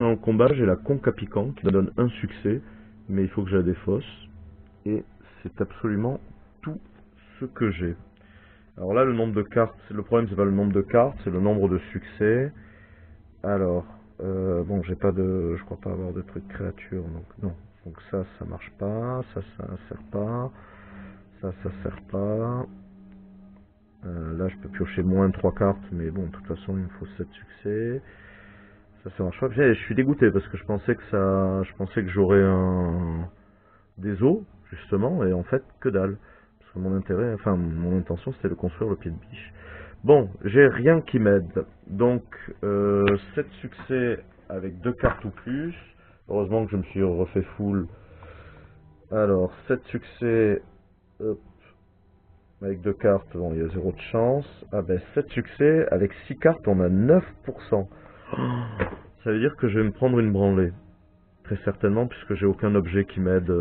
En combat, j'ai la conque à piquant qui me donne un succès, mais il faut que je la défausse. Et c'est absolument tout ce que j'ai. Alors là, le nombre de cartes, le problème c'est pas le nombre de cartes, c'est le nombre de succès. Alors, bon, j'ai pas de, je crois pas avoir de truc créature, donc non. Donc ça marche pas, ça sert pas, ça sert pas. Là, je peux piocher moins 3 cartes, mais bon, de toute façon, il me faut 7 succès. Ça marche pas. Je suis dégoûté parce que je pensais que j'aurais des os, justement, et en fait, que dalle. Parce que mon intérêt, enfin, mon intention, c'était de construire le pied de biche. Bon, j'ai rien qui m'aide. Donc, 7 succès avec 2 cartes ou plus. Heureusement que je me suis refait full. Alors, 7 succès, hop, avec 2 cartes, bon, il y a 0 de chance. Ah ben, 7 succès, avec 6 cartes, on a 9%. Ça veut dire que je vais me prendre une branlée. Très certainement, puisque j'ai aucun objet qui m'aide.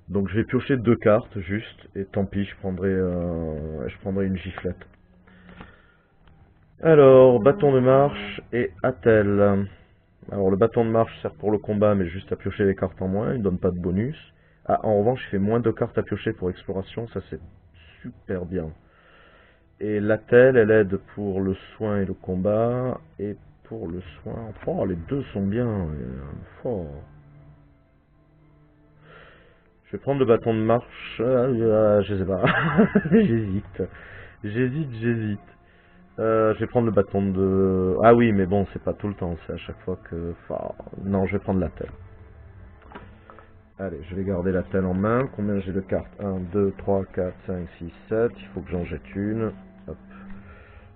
Donc je vais piocher 2 cartes, juste, et tant pis, je prendrai une giflette. Alors, bâton de marche et attel. Alors, le bâton de marche sert pour le combat, mais juste à piocher les cartes en moins, il ne donne pas de bonus. Ah, en revanche, il fait moins de cartes à piocher pour exploration, ça c'est super bien. Et l'attel, elle aide pour le soin et le combat, et pour le soin... Oh, les deux sont bien. Oh. Je vais prendre le bâton de marche. Je sais pas. J'hésite. J'hésite. Je vais prendre le bâton de... Ah oui, mais bon, c'est pas tout le temps. C'est à chaque fois que... Enfin, non, je vais prendre la telle. Allez, je vais garder la telle en main. Combien j'ai de cartes? 1, 2, 3, 4, 5, 6, 7. Il faut que j'en jette une. Hop.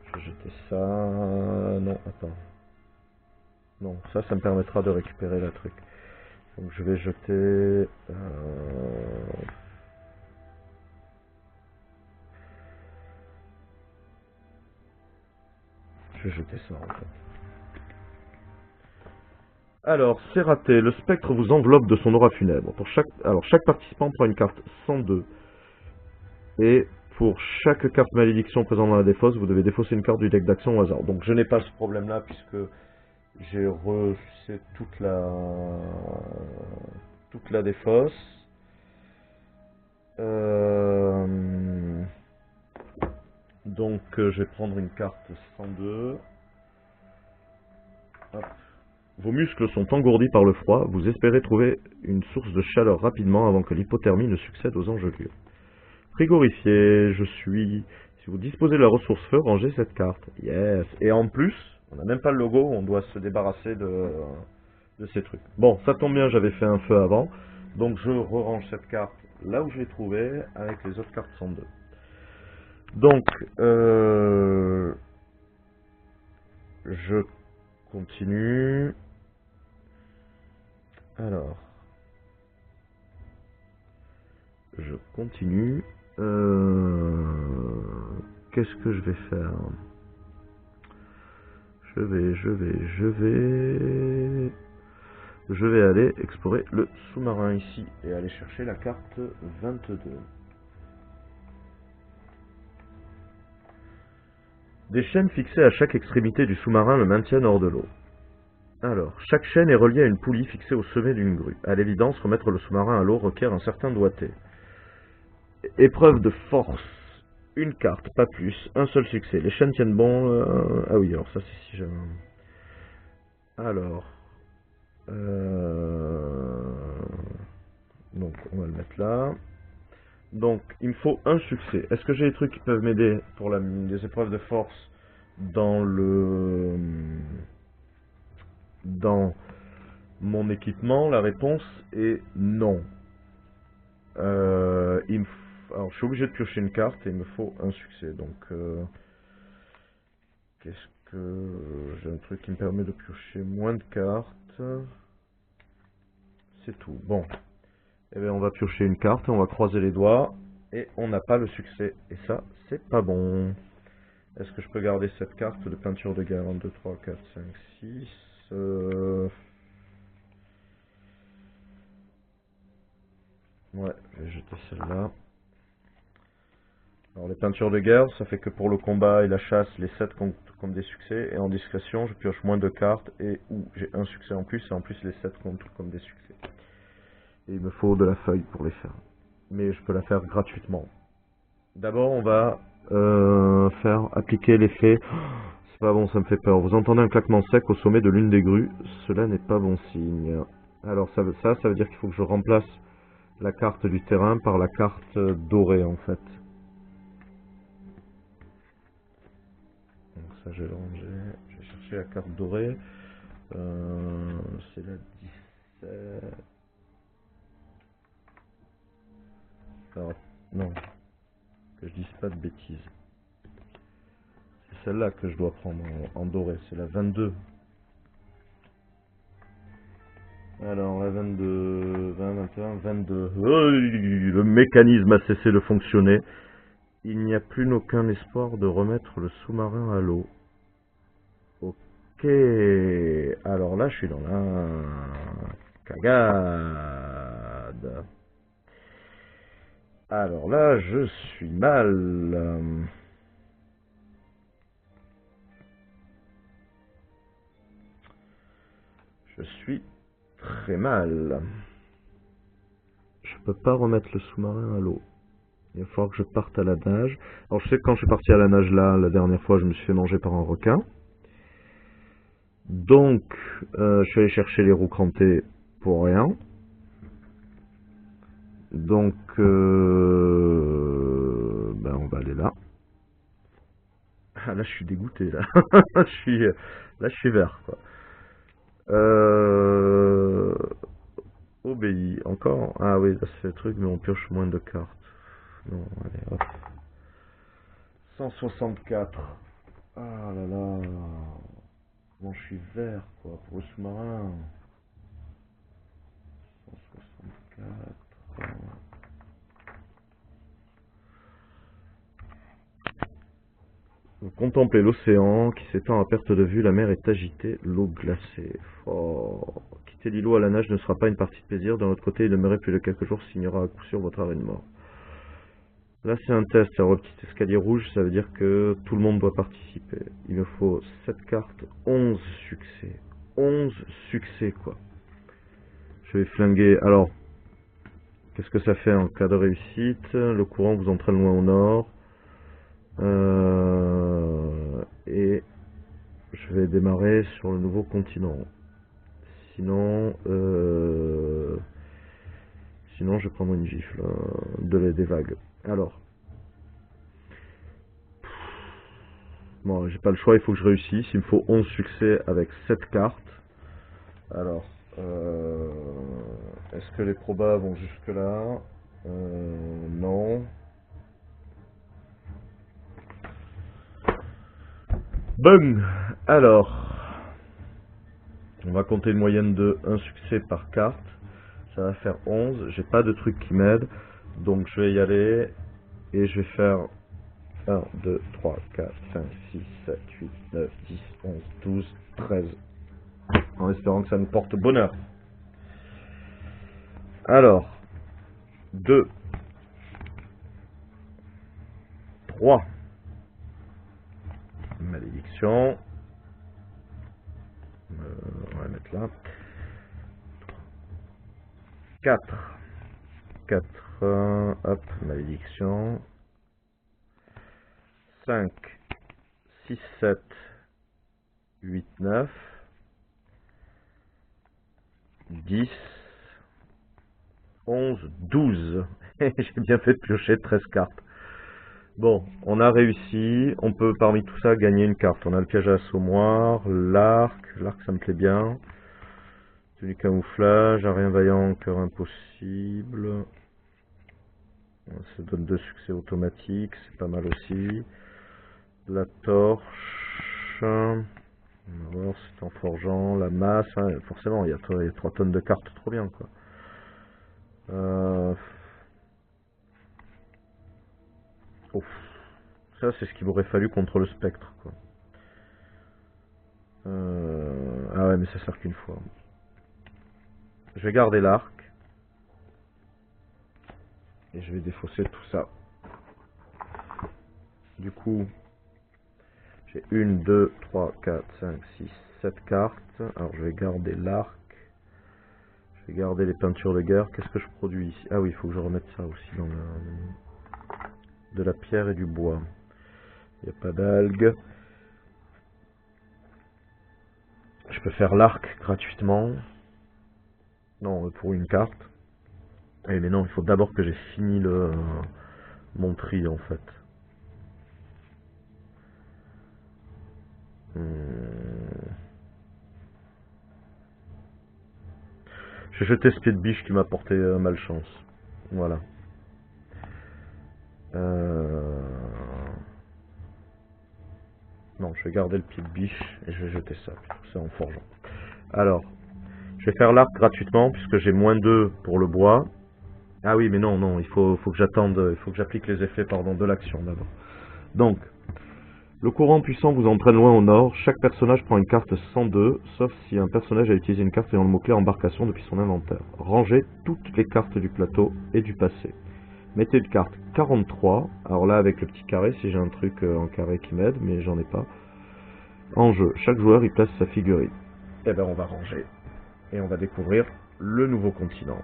Je vais jeter ça. Non, attends. Non, ça me permettra de récupérer la truc. Donc je vais jeter... Je vais jeter ça en fait. Alors, c'est raté. Le spectre vous enveloppe de son aura funèbre. Chaque participant prend une carte 102. Et pour chaque carte malédiction présente dans la défausse, vous devez défausser une carte du deck d'action au hasard. Donc je n'ai pas ce problème-là puisque j'ai refait toute la défausse. Donc je vais prendre une carte 102. Hop. Vos muscles sont engourdis par le froid, vous espérez trouver une source de chaleur rapidement avant que l'hypothermie ne succède aux engelures. Frigorifié, je suis... Si vous disposez de la ressource feu, rangez cette carte. Yes. Et en plus, on n'a même pas le logo, on doit se débarrasser de ces trucs. Bon, ça tombe bien, j'avais fait un feu avant. Donc je re-range cette carte là où je l'ai trouvée, avec les autres cartes 102. Donc, je continue. Alors, je continue. Qu'est-ce que je vais faire? Je vais aller explorer le sous-marin ici et aller chercher la carte 22. Des chaînes fixées à chaque extrémité du sous-marin le maintiennent hors de l'eau. Alors, chaque chaîne est reliée à une poulie fixée au sommet d'une grue. À l'évidence, remettre le sous-marin à l'eau requiert un certain doigté. Épreuve de force. Une carte, pas plus. Un seul succès. Les chaînes tiennent bon... Ah oui, alors ça c'est si jamais... Alors... Donc, on va le mettre là. Donc, il me faut un succès. Est-ce que j'ai des trucs qui peuvent m'aider pour des épreuves de force dans mon équipement? La réponse est non. Alors, je suis obligé de piocher une carte et il me faut un succès. Donc, qu'est-ce que... J'ai un truc qui me permet de piocher moins de cartes. C'est tout. Bon. Eh bien, on va piocher une carte, on va croiser les doigts, et on n'a pas le succès. Et ça, c'est pas bon. Est-ce que je peux garder cette carte de peinture de guerre? 1, 2, 3, 4, 5, 6... Ouais, je vais jeter celle-là. Alors, Alors les peintures de guerre, ça fait que pour le combat et la chasse, les 7 comptent comme des succès. Et en discrétion, je pioche moins de cartes et où j'ai un succès en plus. Et en plus, les 7 comptent comme des succès. Et il me faut de la feuille pour les faire. Mais je peux la faire gratuitement. D'abord, on va faire appliquer l'effet. C'est pas bon, ça me fait peur. Vous entendez un claquement sec au sommet de l'une des grues. Cela n'est pas bon signe. Alors ça veut dire qu'il faut que je remplace la carte du terrain par la carte dorée en fait. Donc ça, je vais le ranger. Je vais chercher la carte dorée. C'est la 17. Alors, non, que je dise pas de bêtises. C'est celle-là que je dois prendre en doré. C'est la 22. Alors, la 22, 20, 21, 22. Oh, le mécanisme a cessé de fonctionner. Il n'y a plus aucun espoir de remettre le sous-marin à l'eau. Ok. Alors là, je suis dans la cagade. Alors là, je suis mal. Je suis très mal. Je peux pas remettre le sous-marin à l'eau. Il va falloir que je parte à la nage. Alors je sais que quand je suis parti à la nage là, la dernière fois, je me suis fait manger par un requin. Donc, je suis allé chercher les roues crantées pour rien. Donc, ben on va aller là. Ah, là, je suis dégoûté, là. Là, je suis vert, quoi. Obéi, encore. Ah oui, là, c'est le truc, mais on pioche moins de cartes. Non, allez, hop. 164. Ah là là. Bon, je suis vert, quoi, pour le sous-marin. 164. Vous contemplez l'océan qui s'étend à perte de vue, la mer est agitée, l'eau glacée. Oh. Quitter l'îlot à la nage ne sera pas une partie de plaisir, d'un autre côté, il demeurait plus de quelques jours signera à coup sûr votre arrêt de mort. Là, c'est un test, alors le petit escalier rouge, ça veut dire que tout le monde doit participer. Il me faut 7 cartes, 11 succès. 11 succès, quoi. Je vais flinguer. Alors, qu'est-ce que ça fait en cas de réussite? Le courant vous entraîne loin au nord. Et je vais démarrer sur le nouveau continent. Sinon, sinon je vais prendre une gifle des vagues. Alors, bon, j'ai pas le choix, il faut que je réussisse. Il me faut 11 succès avec 7 cartes. Alors, est-ce que les probas vont jusque là? Non. Bon, alors, on va compter une moyenne de 1 succès par carte. Ça va faire 11. J'ai pas de truc qui m'aide. Donc je vais y aller. Et je vais faire 1, 2, 3, 4, 5, 6, 7, 8, 9, 10, 11, 12, 13. En espérant que ça nous porte bonheur. Alors, 2, 3. Malédiction. On va la mettre là. 4. 4. Hop, malédiction. 5, 6, 7, 8, 9. 10. 11, 12. J'ai bien fait de piocher 13 cartes. Bon, on a réussi. On peut parmi tout ça gagner une carte. On a le piège à assommoir, l'arc. L'arc, ça me plaît bien. Tenue camouflage, un rien vaillant, cœur impossible. Ça donne 2 succès automatiques, c'est pas mal aussi. La torche. On va voir, c'est en forgeant. La masse, hein, forcément, il y a 3 tonnes de cartes, trop bien, quoi. Ouf. Ça, c'est ce qu'il m'aurait fallu contre le spectre, quoi. Ah ouais, mais ça sert qu'une fois. Je vais garder l'arc. Et je vais défausser tout ça. Du coup, j'ai 1, 2, 3, 4, 5, 6, 7 cartes. Alors je vais garder l'arc. Je vais garder les peintures de guerre. Qu'est-ce que je produis ici? Ah oui, il faut que je remette ça aussi dans de la pierre et du bois. Il n'y a pas d'algues. Je peux faire l'arc gratuitement. Non, pour une carte. Eh, mais non, il faut d'abord que j'ai fini mon tri en fait. J'ai jeté ce pied de biche qui m'a porté malchance. Voilà. Non, je vais garder le pied de biche et je vais jeter ça. C'est en forgeant. Alors, je vais faire l'arc gratuitement puisque j'ai moins 2 pour le bois. Ah oui, mais non, non, il faut que j'attende, il faut que j'applique les effets pardon, de l'action d'abord. Donc, le courant puissant vous entraîne loin au nord. Chaque personnage prend une carte 102, sauf si un personnage a utilisé une carte ayant le mot-clé embarcation depuis son inventaire. Rangez toutes les cartes du plateau et du passé. Mettez une carte 43, alors là avec le petit carré, si j'ai un truc en carré qui m'aide, mais j'en ai pas. En jeu, chaque joueur y place sa figurine. Et ben on va ranger, et on va découvrir le nouveau continent.